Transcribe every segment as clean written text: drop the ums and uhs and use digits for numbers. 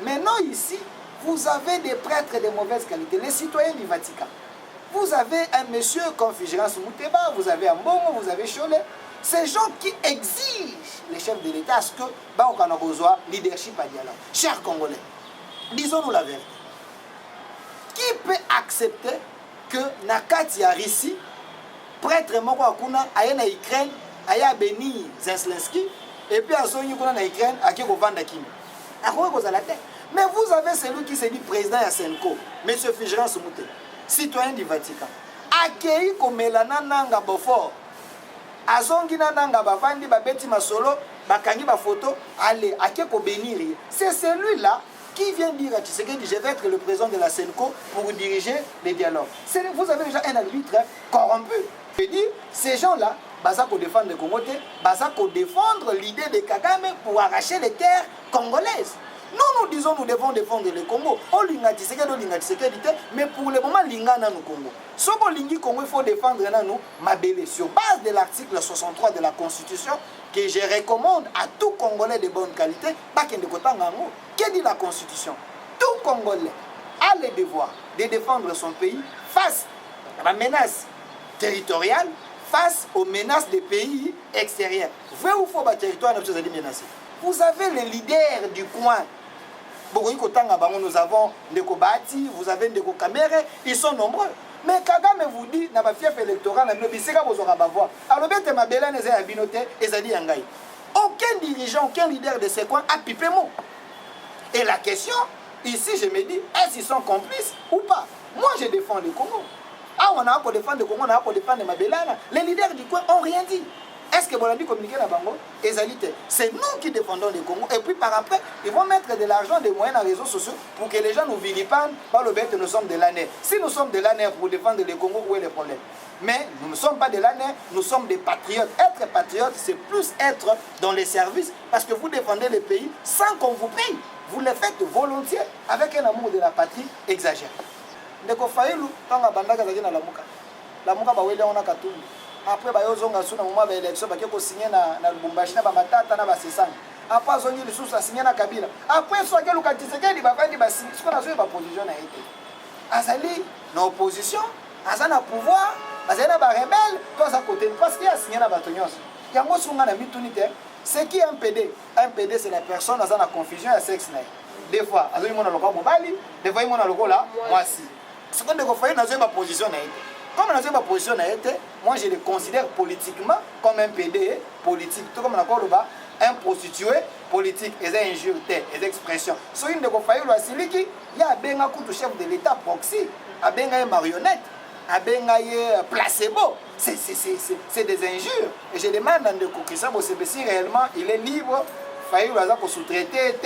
Maintenant ici, vous avez des prêtres de mauvaise qualité, les citoyens du Vatican. Vous avez un monsieur comme Fulgence Mouteba, vous avez Mbongo, vous avez Cholet. Ces gens qui exigent les chefs de l'État à ce que Baokana Kozwa leadership à dialogue. Chers Congolais, disons-nous la vérité. Qui peut accepter que Nakati a Rissi, prêtre Moko Akuna, aille na Ukraine, aille à bénir Zelensky, et puis à Sonyi Kuna na Ukraine, à Kiko Vandakimi. Mais vous avez celui qui s'est dit président Yasenko, M. Fulgence Mouteba, citoyen du Vatican, accueilli comme Melana Nanga Beaufort, azongi na nanga bavandi babeti masolo bakangi ba photo allez akeko bénir. C'est celui-là qui vient dire à Tshisekedi je vais être le président de la Senko pour diriger les dialogues. Vous avez déjà un arbitre corrompu. Je dis ces gens-là baza ko défendre le Congo, baza ko défendre l'idée de Kagame pour arracher les terres congolaises. Nous disons nous devons défendre le Congo. Mais pour le moment, l'ingana nous Congo. Ce qu'on lingi Congo, il faut défendre nous Mabélé sur base de l'article 63 de la Constitution que je recommande à tout Congolais de bonne qualité. Que dit la Constitution? Tout Congolais a le devoir de défendre son pays face à la menace territoriale, face aux menaces des pays extérieurs. Vrai ou faux, territoire menacé. Vous avez les leaders du coin. Nous avons Ndeko Bati, vous avez Ndeko Kamere, ils sont nombreux. Mais Kagame vous dit, dans ma fief électorale, aucun dirigeant, aucun leader de ces coins a pipé mot. Et la question, ici je me dis, est-ce qu'ils sont complices ou pas? Moi je défends le Congo. Ah, on a pour défendre le Congo, on a pour défendre Mabélana. Les leaders du coin n'ont rien dit. Est-ce que Bolandi communiquer la Bango? C'est nous qui défendons le Congo. Et puis par après, ils vont mettre de l'argent, des moyens dans les réseaux sociaux pour que les gens nous vilipendent par le fait que nous sommes de l'année. Si nous sommes de l'année pour défendre le Congo, où est le problème? Mais nous ne sommes pas de l'année, nous sommes des patriotes. Être patriote, c'est plus être dans les services parce que vous défendez le pays sans qu'on vous paye. Vous le faites volontiers avec un amour de la patrie exagéré. Ndeko Fayulu, quand on a bandaka zaki na lamuka. Lamuka ba wele on a katumbi. Après bayozonga suna moment ba élection ba keko signer na Lubumbashi na ba matata na ba sesanga. Après zongi lisusu signer na Kabila. Après so akelu Tshisekedi ba vandi ba signer. Ce qu'on a joué ba position na été. Azali na opposition, azana pouvoir, azana ba rebelle, toi à côté parce qu'il a signé na batonyos. Yango sunga na mitunité. C'est qui un PD? Un PD c'est la personne azana confusion à sexe na. Des fois azali mona lokwa mobali, des fois mona lokola mwasi. Ce qu'on doit faire dans ma position na été. Comme dans ma position a été, moi je le considère politiquement comme un PD politique. Tout comme un prostitué politique, et des injures, des expressions. Si une de il y a un coup de chef de l'État proxy, une marionnette, un placebo. C'est des injures. Et je demande à Ndeko Christian si réellement il est libre. Fayulu a sous-traité,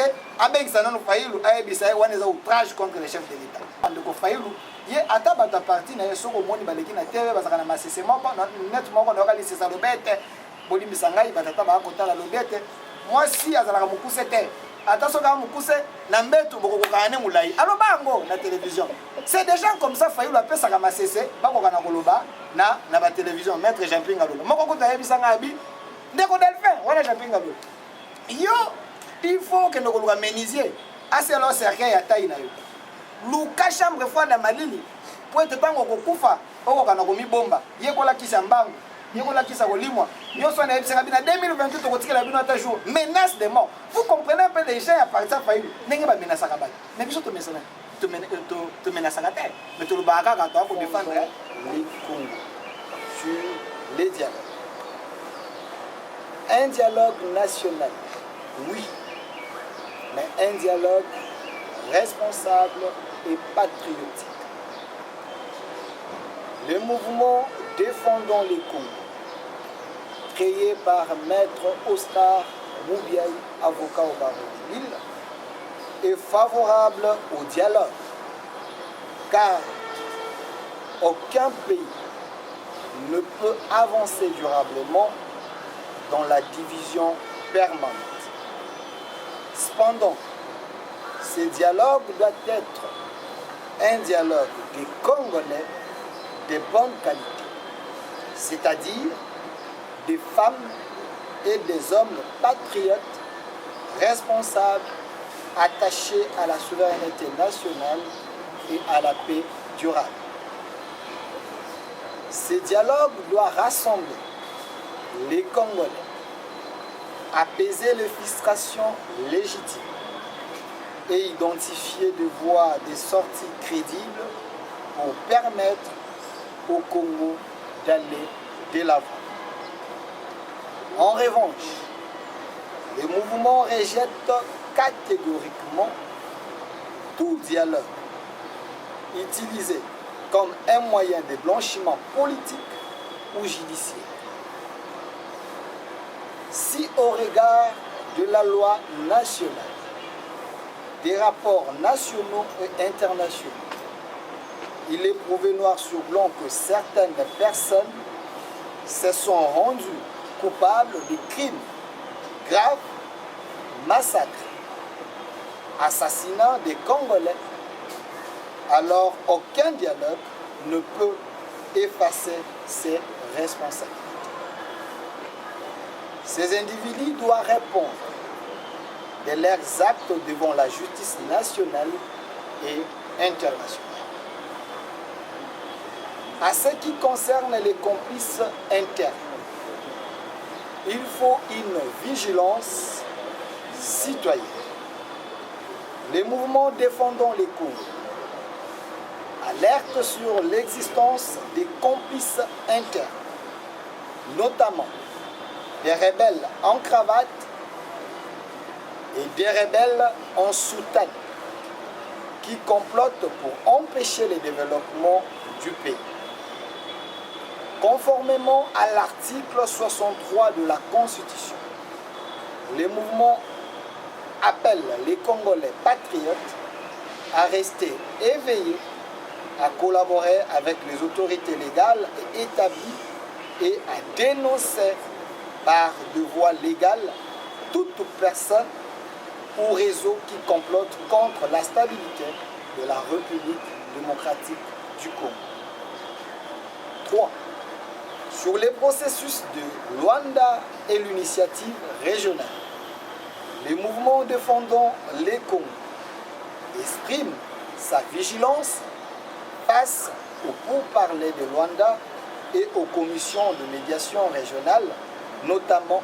avec ça, Fayulu a outrage contre les chefs de l'État. Ndeko Fayulu, il y a un parti qui est au monde qui na TV parce que na masese moko net moko na okali sesa lobete boli misangai batata ba kotala lobete moi si azala mukuse te ataso ka mukuse na mbetu boko kokane mulai alo bango na télévision. C'est des gens comme ça Fayulu apesa ka masese bako kana koloba na ba télévision maître Jean-Pierre Ngalo moko kota yebisanga abi ndeko Delphin wana Jean-Pierre Ngalo yo il faut que nous le ménisier assez long cercueil à taille na yo luka chambre fois na malili pour être tango kokufa oko kana komi bomba yekola kisa mbangu yekola kisa kolimwa nyoso na ebisanga bina 2028 tokotikela bino ata jour menace de mort. Vous comprenez un peu les gens à partir Fayulu ndenge ba menace ka bali mais biso to menace to menace ka terre mais to lubaka ka to pour défendre les Congo sur les dialogues. Un dialogue national, oui, mais un dialogue responsable et patriotique. Le mouvement Défendons les Congo, créé par Maître Oscar Moubiaï, avocat au barreau de Lille, est favorable au dialogue, car aucun pays ne peut avancer durablement dans la division permanente. Cependant, ce dialogue doit être un dialogue des Congolais de bonne qualité, c'est-à-dire des femmes et des hommes patriotes responsables attachés à la souveraineté nationale et à la paix durable. Ces dialogues doivent rassembler les Congolais, apaiser les frustrations légitimes et identifier des voies de sortie crédibles pour permettre au Congo d'aller de l'avant. En revanche, le mouvement rejette catégoriquement tout dialogue utilisé comme un moyen de blanchiment politique ou judiciaire. Si au regard de la loi nationale, des rapports nationaux et internationaux, il est prouvé noir sur blanc que certaines personnes se sont rendues coupables de crimes graves, massacres, assassinats des Congolais, alors aucun dialogue ne peut effacer ces responsabilités. Ces individus doivent répondre de leurs actes devant la justice nationale et internationale. À ce qui concerne les complices internes, il faut une vigilance citoyenne. Les mouvements défendant les Congos alertent sur l'existence des complices internes, notamment des rebelles en cravate et des rebelles en soutane qui complotent pour empêcher le développement du pays. Conformément à l'article 63 de la Constitution, les mouvements appellent les Congolais patriotes à rester éveillés, à collaborer avec les autorités légales et établies et à dénoncer par de voies légales toute personne ou réseau qui complote contre la stabilité de la République démocratique du Congo. 3. Sur les processus de Luanda et l'initiative régionale, les mouvements défendant les Congos expriment sa vigilance face aux pourparlers de Luanda et aux commissions de médiation régionale, notamment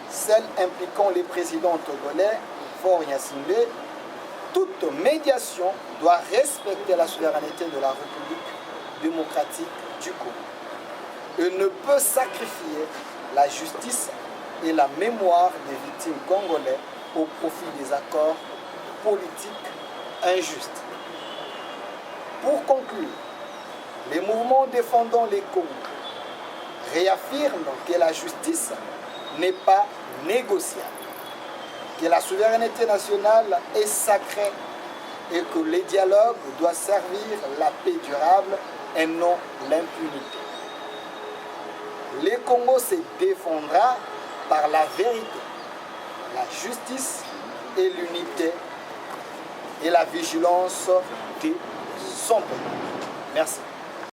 celles impliquant les présidents togolais, Faure Gnassingbé. Toute médiation doit respecter la souveraineté de la République démocratique du Congo et ne peut sacrifier la justice et la mémoire des victimes congolais au profit des accords politiques injustes. Pour conclure, les mouvements défendant les Congos réaffirment que la justice n'est pas négociable, que la souveraineté nationale est sacrée et que les dialogues doivent servir la paix durable et non l'impunité. Le Congo se défendra par la vérité, la justice et l'unité et la vigilance de son peuple. Merci.